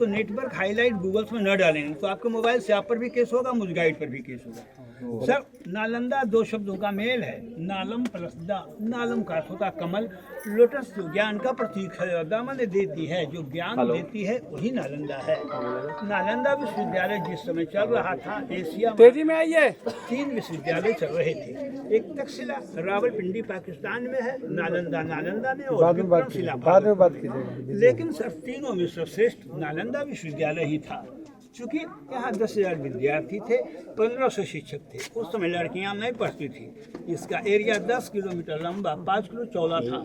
इसको network highlight Google's में न डालेंगे तो आपके मोबाइल से आप पर भी केस होगा, मुझ गाइड पर भी केस होगा। सर नालंदा दो शब्दों का मेल है, नालम प्लस दा। नालम का अर्थ होता कमल, लोटस जो ज्ञान का प्रतीक है और दामन देती है, जो ज्ञान देती है वही नालंदा है। नालंदा विश्वविद्यालय जिस समय चल रहा था, एशिया में आइए 3 विश्वविद्यालय चल रहे थे। एक तक्षशिला रावलपिंडी पाकिस्तान में है, नालंदा में और विक्रमशिला भारत में। लेकिन सर तीनों में सर्वश्रेष्ठ नालंदा विश्वविद्यालय ही था। चूँकि यहाँ 10,000 विद्यार्थी थे, 1500 शिक्षक थे। उस समय लड़कियाँ नहीं पढ़ती थी। इसका एरिया 10 किलोमीटर लंबा, 5 किलो चौड़ा था।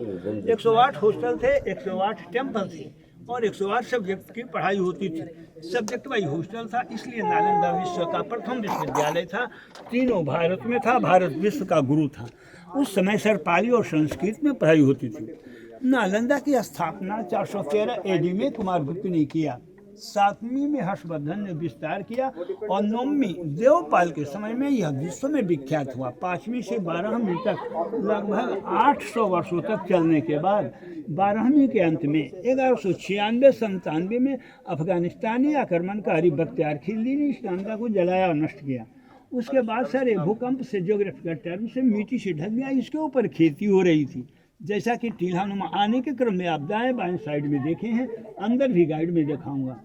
108 हॉस्टल थे, 108 टेम्पल थे और 108 सब्जेक्ट की पढ़ाई होती थी। सब्जेक्ट वाइज हॉस्टल था, इसलिए नालंदा विश्व का प्रथम विश्वविद्यालय था। तीनों भारत में था, भारत विश्व का गुरु था। उस समय सर पाली और संस्कृत में पढ़ाई होती थी। नालंदा की स्थापना 413 AD में कुमार गुप्त ने किया। 7वीं में हर्षवर्धन ने विस्तार किया और 9वीं देवपाल के समय में यह विश्व में विख्यात हुआ। 5वीं से 12वीं तक लगभग 800 वर्षों तक चलने के बाद 12वीं के अंत में 1196-97 में अफगानिस्तानी आक्रमणकारी बख्तियार खिलजी ने इस नालंदा को जलाया और नष्ट किया। उसके बाद सर एक भूकंप से ज्योग्राफिकल टर्म से मिट्टी से ढक गया। इसके ऊपर खेती हो रही थी। जैसा कि टीलानुमा आने के क्रम में आप दाएं बाएं साइड में देखे हैं, अंदर भी गाइड में दिखाऊंगा।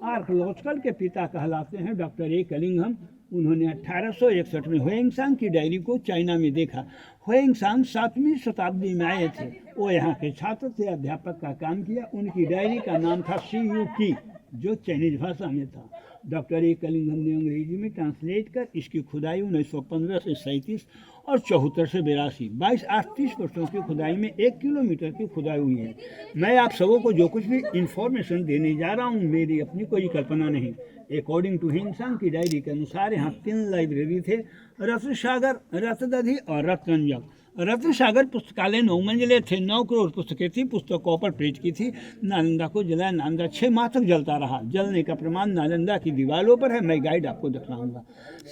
आर्कियोलॉजिकल के पिता कहलाते हैं डॉक्टर ए कलिंगहम। उन्होंने 1861 में हुएंगसांग की डायरी को चाइना में देखा। हुएंगसांग 7वीं शताब्दी में आए थे। वो यहाँ के छात्र थे, अध्यापक का काम किया। उनकी डायरी का नाम था CUT, जो चाइनीज भाषा में था। डॉक्टर ए कलिंगहम ने अंग्रेजी में ट्रांसलेट कर इसकी खुदाई 1915 से 37 और 74 से 82 22-30 वर्षों की खुदाई में 1 किलोमीटर की खुदाई हुई है। मैं आप सबों को जो कुछ भी इंफॉर्मेशन देने जा रहा हूँ, मेरी अपनी कोई कल्पना नहीं। अकॉर्डिंग टू हुएंगसांग की डायरी के अनुसार यहाँ 3 लाइब्रेरी थे, रत्न सागर, रत्नदधि और रत्नंजक। रत्न सागर पुस्तकालय 9 मंजिले थे, 9 करोड़ पुस्तकें थी। पुस्तक कॉपर प्लेट की थी। नालंदा को जलाया, नालंदा 6 माह तक जलता रहा। जलने का प्रमाण नालंदा की दीवारों पर है। मैं गाइड आपको दिखाऊंगा।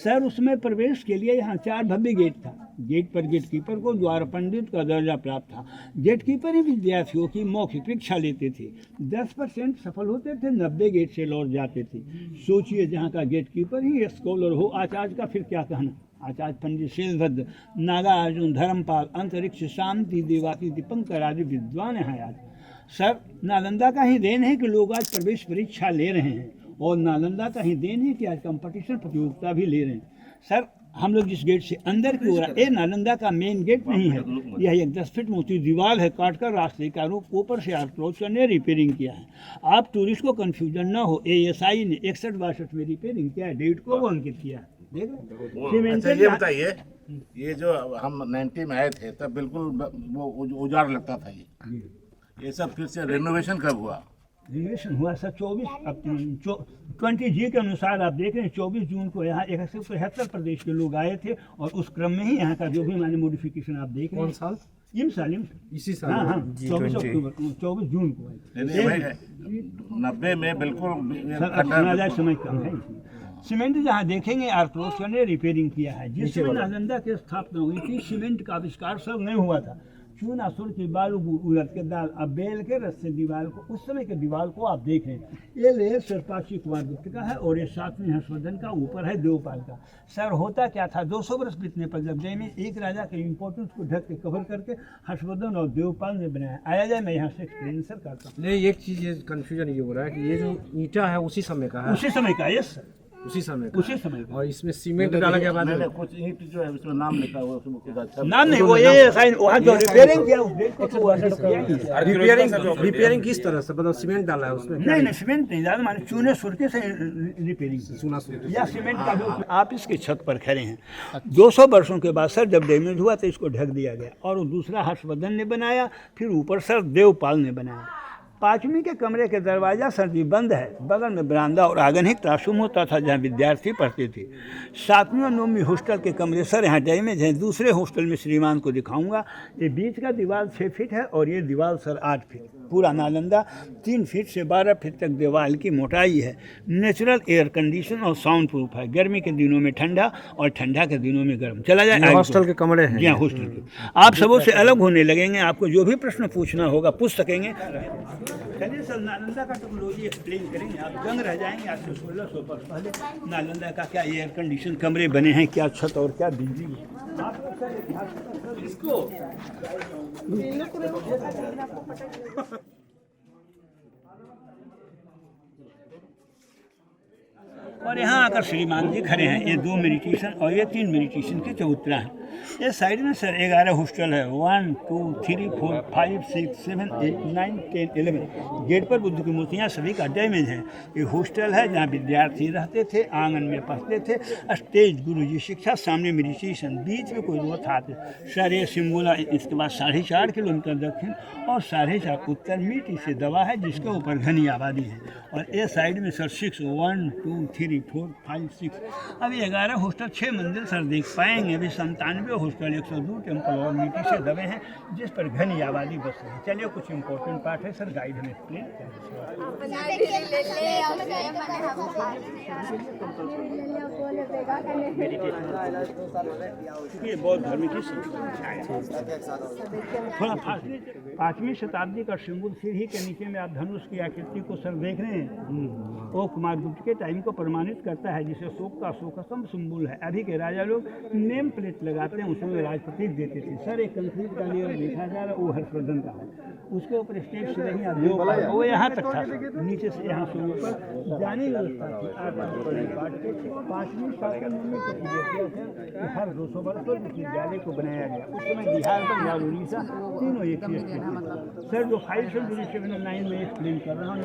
सर उसमें प्रवेश के लिए यहाँ 4 भव्य गेट था। गेट पर गेट कीपर को द्वार पंडित का दर्जा प्राप्त था। गेट कीपर ही विद्यार्थियों की मौखिक परीक्षा लेते थे। 10% सफल होते थे, 90 गेट से लौट जाते थे। सोचिए, जहाँ का गेट कीपर ही स्कॉलर हो, आचार्य का फिर क्या कहना। आचार्य पंडित शीलभद्र, नागार्जुन, धर्मपाल, अंतरिक्ष शांति, देवाती दीपंकर आदि विद्वान हैं आज। सर नालंदा का ही देन है कि लोग आज प्रवेश परीक्षा ले रहे हैं और नालंदा का ही देन है कि आज कंपटीशन प्रतियोगिता भी ले रहे हैं। सर हम लोग जिस गेट से अंदर की ओर, ये नालंदा का मेन गेट नहीं है। यह एक 10 फीट मोटी दीवार है, काटकर रास्ते का रूप ऊपर से आर्कियोलॉजिस्ट ने रिपेयरिंग किया है। आप टूरिस्ट को कंफ्यूजन न हो, ASI ने 61-62 में रिपेयरिंग किया है, डेट को वो अंकित किया है। अच्छा ये बताइए, ये जो हम 90 में आए थे तब बिल्कुल वो उजाड़ लगता था। ये सब फिर से रेनोवेशन कब हुआ? रिनोवेशन हुआ सर 20G के अनुसार आप देख रहे हैं। 24 जून को यहाँ 173 प्रदेश के लोग आए थे और उस क्रम में ही यहाँ का जो भी मैंने मॉडिफिकेशन आप देख रहे हैं। कौन साल? इसी साल। हाँ, 24 अक्टूबर 24 जून को। 90 में बिल्कुल समय कम है। सीमेंट जहाँ देखेंगे आर्कियोलॉजिस्ट ने रिपेयरिंग किया है। जिस समय नालंदा की स्थापना हुई थी, सीमेंट का आविष्कार सब नहीं हुआ था। चूना सुर की बालू उलट के दाल अब बेल के रस से दीवार को, उस समय के दीवार को आप देख रहे हैं। ये लेयर सरपाशी कुमार गुप्त का है और ये 7वीं हर्षवर्धन का, ऊपर है देवपाल का। सर होता क्या था, 200 वर्ष बीतने पर जब जय में एक राजा के इम्पोर्टेंस को ढक के कवर करके हर्षवर्धन और देवपाल ने बनाया। आया जाए, मैं यहाँ से एक्सप्लेन सर करता हूँ। नहीं, एक चीज़ कन्फ्यूजन ये हो रहा है कि ये जो ईंटा है उसी समय का है। उसी समय का, यस सर, उसी समय का। और इसमें सीमेंट डाला गया बाद में कुछ ईंट जो है उसमें नाम लिखा हुआ, उसमें कुछ अच्छा नाम नहीं, वो ये साइन वहाँ जो रिपेयरिंग किया रिपेयरिंग किस तरह से, मतलब सीमेंट डाला है उसमें? नहीं, सीमेंट नहीं डाला, माने चूने सुरके से रिपेयरिंग चूना सुरके या सीमेंट का भी। आप इसके छत पर खड़े हैं। 200 वर्षों के बाद सर जब डैमेज हुआ तो इसको ढक दिया गया और दूसरा हर्षवर्धन ने बनाया, फिर ऊपर सर देवपाल ने बनाया। 5वीं के कमरे के दरवाज़ा सर्दी बंद है, बगल में बरामदा और आंगन ही क्लासरूम होता था जहाँ विद्यार्थी पढ़ते थे। 7वीं और 9वीं हॉस्टल के कमरे सर यहाँ डैमेज हैं। दूसरे हॉस्टल में श्रीमान को दिखाऊंगा। ये बीच का दीवार 6 फीट है और ये दीवार सर 8 फीट। पूरा नालंदा 3 फीट से 12 फीट तक दीवार की मोटाई है। नेचुरल एयर कंडीशन और साउंड प्रूफ है। गर्मी के दिनों में ठंडा और ठंडा के दिनों में गर्म। चला जाए हॉस्टल के कमरे हैं। जी हाँ, हॉस्टल के। आप सबों से अलग होने लगेंगे। आपको जो भी प्रश्न पूछना होगा पूछ सकेंगे। चलिए सर, नालंदा का टेक्नोलॉजी एक्सप्लेन करेंगे, आप दंग रह जाएंगे। आज से 1600 वर्ष पहले नालंदा का क्या एयर कंडीशन कमरे बने हैं, क्या छत और क्या बिजली है। आप सर इतिहास इसको और यहाँ आकर श्रीमान जी खड़े हैं। ये 2 मेडिटेशन और ये 3 मेडिटेशन के चबूतरा हैं। ये साइड में सर 11 हॉस्टल है, 1 2 3 4 5 6 7 8 9 10 11। गेट पर बुद्ध की मूर्तियाँ सभी का डैमेज है। ये हॉस्टल है जहाँ विद्यार्थी रहते थे, आंगन में पढ़ते थे, स्टेज गुरुजी शिक्षा, सामने मेडिटेशन, बीच में कोई दो था सर। ये सिंबुला, इसके बाद 4.5 किलोमीटर दक्षिण और 4.5 उत्तर मिट्टी से दबा है, जिसके ऊपर घनी आबादी है। और ये साइड में सर 6 1 2 3 4 5 6 अभी 11 हॉस्टल, 6 मंदिर सर देख पाएंगे। अभी 97 हॉस्टल, 102 टेम्पल और मिट्टी से दबे हैं, जिस पर घनी आबादी बस रही है। चलिए कुछ इंपॉर्टेंट पार्ट है सर, गाइड हमें एक्सप्लेन करें। ये बहुत धार्मिक ही थोड़ा 5वीं शताब्दी का सिंबल, सीढ़ी के नीचे में आप धनुष की आकृति को सर देख रहे हैं, वो कुमार गुप्त के टाइम को प्रमाणित करता है, जिसे अशोक का अशोकस्तंभ सिंबल है। अभी के राजा लोग नेम प्लेट लगाते हैं, उसमें राजप्रतीक देते थे। सर एक कंक्रीट का लेयर देखा जा रहा है, वो हर्षवर्धन का है, उसके ऊपर स्टेज से नहीं आप वो यहाँ तक था, नीचे से यहाँ से ऊपर जाने व्यवस्था थी। 5वीं शताब्दी में हर 200 वर्ष पर विश्वविद्यालय को बनाया गया। उस समय बिहार, बंगाल, उड़ीसा तीनों एक ही स्टेट में। सर जो 579 में एक्सप्लेन कर रहा हूँ,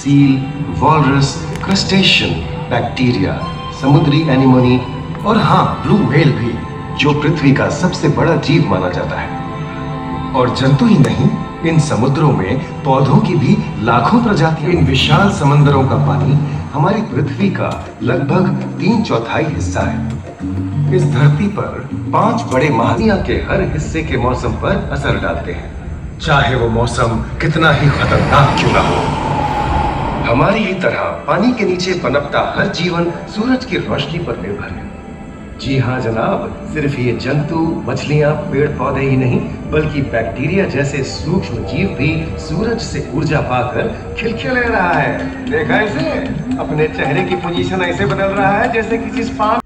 सील, वॉलरस, क्रस्टेशियन, बैक्टीरिया, समुद्री एनिमोनी और हाँ, ब्लू व्हेल भी, जो पृथ्वी का सबसे बड़ा जीव माना जाता है। और जंतु ही नहीं, इन समुद्रों में पौधों की भी लाखों प्रजातियां। इन विशाल समंदरों का पानी हमारी पृथ्वी का लगभग 3/4 हिस्सा है। इस धरती पर 5 बड़े महाद्वीप के हर हिस्से के मौसम पर असर डालते हैं, चाहे वो मौसम कितना ही खतरनाक क्यों ना हो। हमारी ही तरह पानी के नीचे पनपता हर जीवन सूरज की रोशनी पर निर्भर है। जी हाँ जनाब, सिर्फ ये जंतु, मछलियां, पेड़ पौधे ही नहीं, बल्कि बैक्टीरिया जैसे सूक्ष्म जीव भी सूरज से ऊर्जा पाकर खिलखिला रहा है। देखा इसे? अपने चेहरे की पोजीशन ऐसे बदल रहा है जैसे किसी स्पा